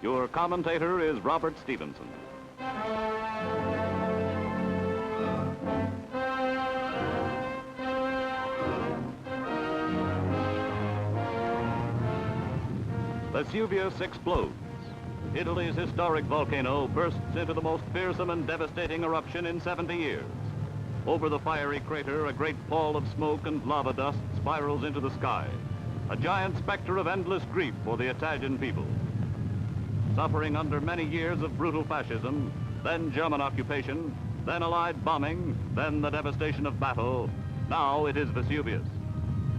Your commentator is Robert Stevenson. Vesuvius explodes. Italy's historic volcano bursts into the most fearsome and devastating eruption in 70 years. Over the fiery crater, a great pall of smoke and lava dust spirals into the sky, a giant specter of endless grief for the Italian people. Suffering under many years of brutal fascism, then German occupation, then Allied bombing, then the devastation of battle, now it is Vesuvius.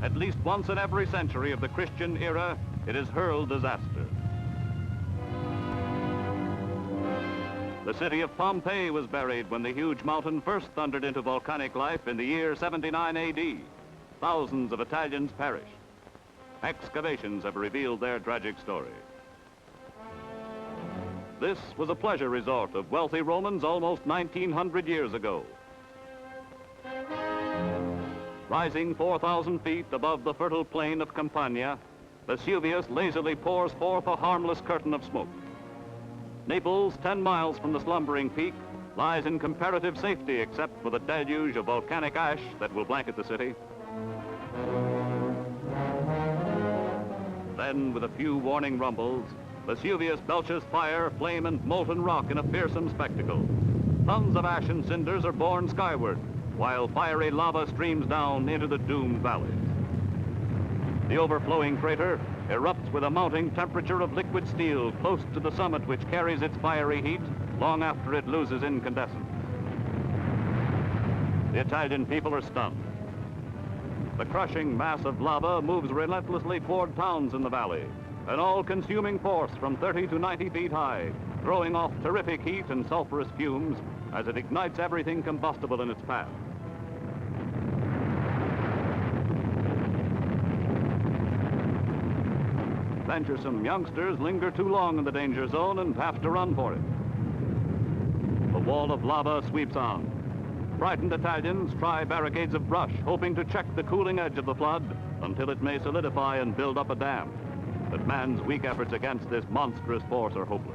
At least once in every century of the Christian era, it has hurled disaster. The city of Pompeii was buried when the huge mountain first thundered into volcanic life in the year 79 AD. Thousands of Italians perished. Excavations have revealed their tragic story. This was a pleasure resort of wealthy Romans almost 1,900 years ago. Rising 4,000 feet above the fertile plain of Campania, Vesuvius lazily pours forth a harmless curtain of smoke. Naples, 10 miles from the slumbering peak, lies in comparative safety except for the deluge of volcanic ash that will blanket the city. Then, with a few warning rumbles, Vesuvius belches fire, flame, and molten rock in a fearsome spectacle. Tons of ash and cinders are borne skyward, while fiery lava streams down into the doomed valleys. The overflowing crater erupts with a mounting temperature of liquid steel close to the summit, which carries its fiery heat long after it loses incandescence. The Italian people are stunned. The crushing mass of lava moves relentlessly toward towns in the valley, an all-consuming force from 30 to 90 feet high, throwing off terrific heat and sulfurous fumes as it ignites everything combustible in its path. Venturesome youngsters linger too long in the danger zone and have to run for it. The wall of lava sweeps on. Frightened Italians try barricades of brush, hoping to check the cooling edge of the flood until it may solidify and build up a dam. But man's weak efforts against this monstrous force are hopeless.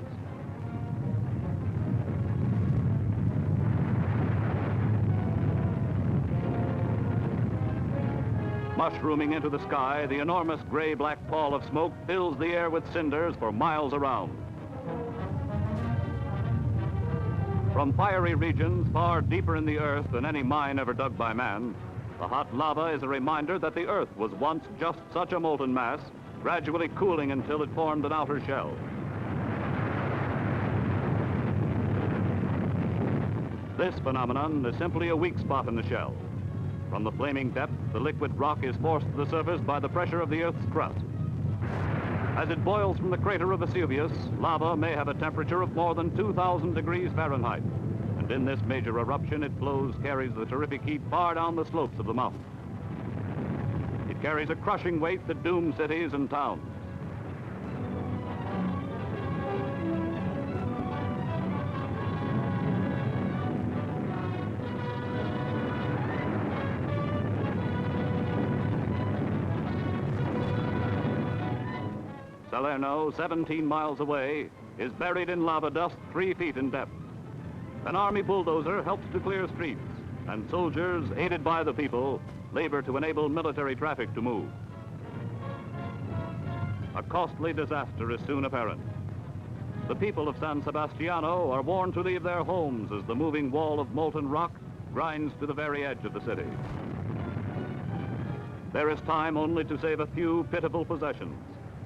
Mushrooming into the sky, the enormous gray-black pall of smoke fills the air with cinders for miles around. From fiery regions far deeper in the earth than any mine ever dug by man, the hot lava is a reminder that the earth was once just such a molten mass, gradually cooling until it formed an outer shell. This phenomenon is simply a weak spot in the shell. From the flaming depth, the liquid rock is forced to the surface by the pressure of the Earth's crust. As it boils from the crater of Vesuvius, lava may have a temperature of more than 2,000 degrees Fahrenheit. And in this major eruption, it carries the terrific heat far down the slopes of the mountain. It carries a crushing weight that dooms cities and towns. Salerno, 17 miles away, is buried in lava dust 3 feet in depth. An army bulldozer helps to clear streets, and soldiers, aided by the people, labor to enable military traffic to move. A costly disaster is soon apparent. The people of San Sebastiano are warned to leave their homes as the moving wall of molten rock grinds to the very edge of the city. There is time only to save a few pitiful possessions.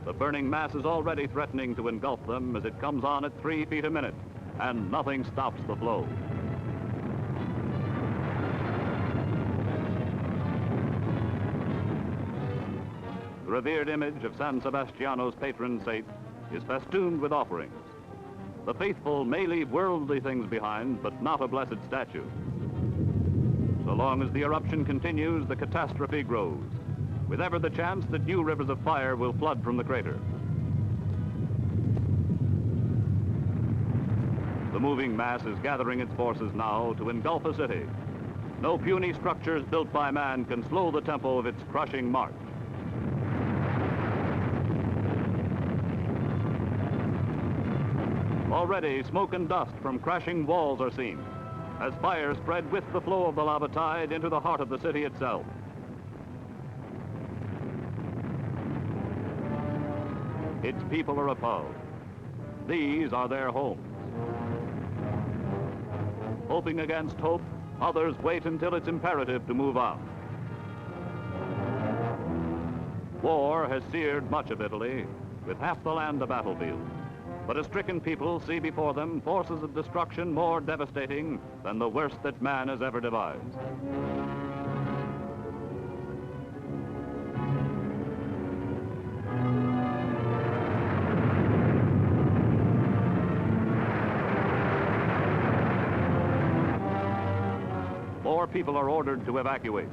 The burning mass is already threatening to engulf them as it comes on at 3 feet a minute, and nothing stops the flow. The revered image of San Sebastiano's patron saint is festooned with offerings. The faithful may leave worldly things behind, but not a blessed statue. So long as the eruption continues, the catastrophe grows, with ever the chance that new rivers of fire will flood from the crater. The moving mass is gathering its forces now to engulf a city. No puny structures built by man can slow the tempo of its crushing march. Already, smoke and dust from crashing walls are seen, as fire spread with the flow of the lava tide into the heart of the city itself. Its people are appalled. These are their homes. Hoping against hope, others wait until it's imperative to move on. War has seared much of Italy, with half the land a battlefield. But a stricken people see before them forces of destruction more devastating than the worst that man has ever devised. More people are ordered to evacuate.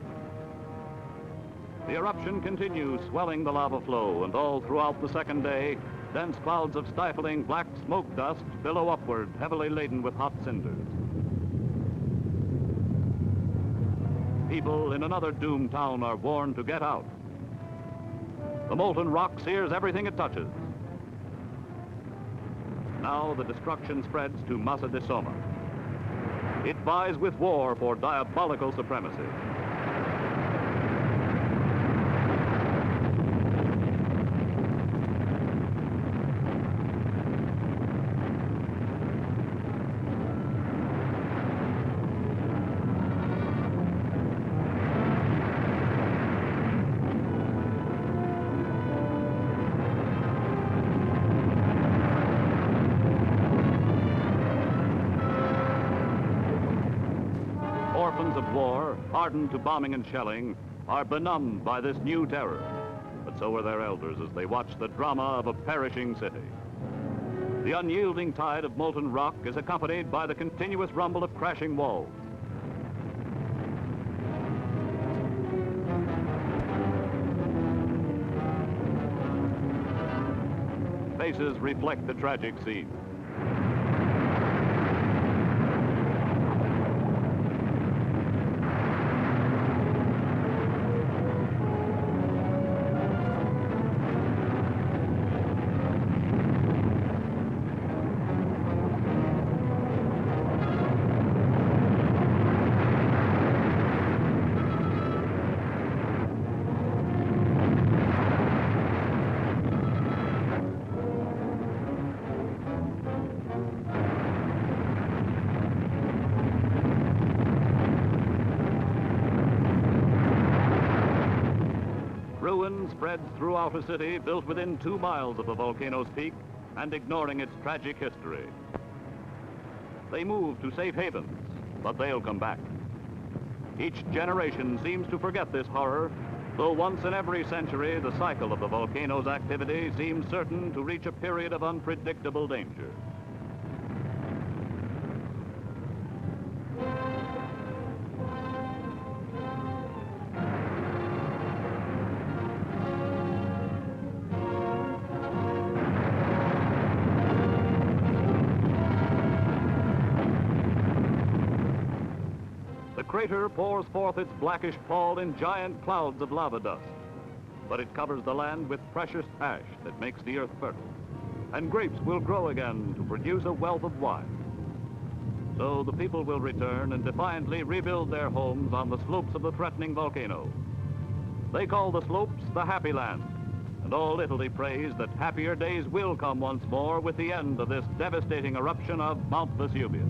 The eruption continues, swelling the lava flow, and all throughout the second day, dense clouds of stifling black smoke dust billow upward, heavily laden with hot cinders. People in another doomed town are warned to get out. The molten rock sears everything it touches. Now the destruction spreads to Massa di Somma. It vies with war for diabolical supremacy. Orphans of war, hardened to bombing and shelling, are benumbed by this new terror. But so are their elders as they watch the drama of a perishing city. The unyielding tide of molten rock is accompanied by the continuous rumble of crashing walls. Faces reflect the tragic scene. Ruin spreads throughout a city built within 2 miles of the volcano's peak and ignoring its tragic history. They move to safe havens, but they'll come back. Each generation seems to forget this horror, though once in every century the cycle of the volcano's activity seems certain to reach a period of unpredictable danger. The crater pours forth its blackish pall in giant clouds of lava dust, but it covers the land with precious ash that makes the earth fertile, and grapes will grow again to produce a wealth of wine. So the people will return and defiantly rebuild their homes on the slopes of the threatening volcano. They call the slopes the Happy Land, and all Italy prays that happier days will come once more with the end of this devastating eruption of Mount Vesuvius.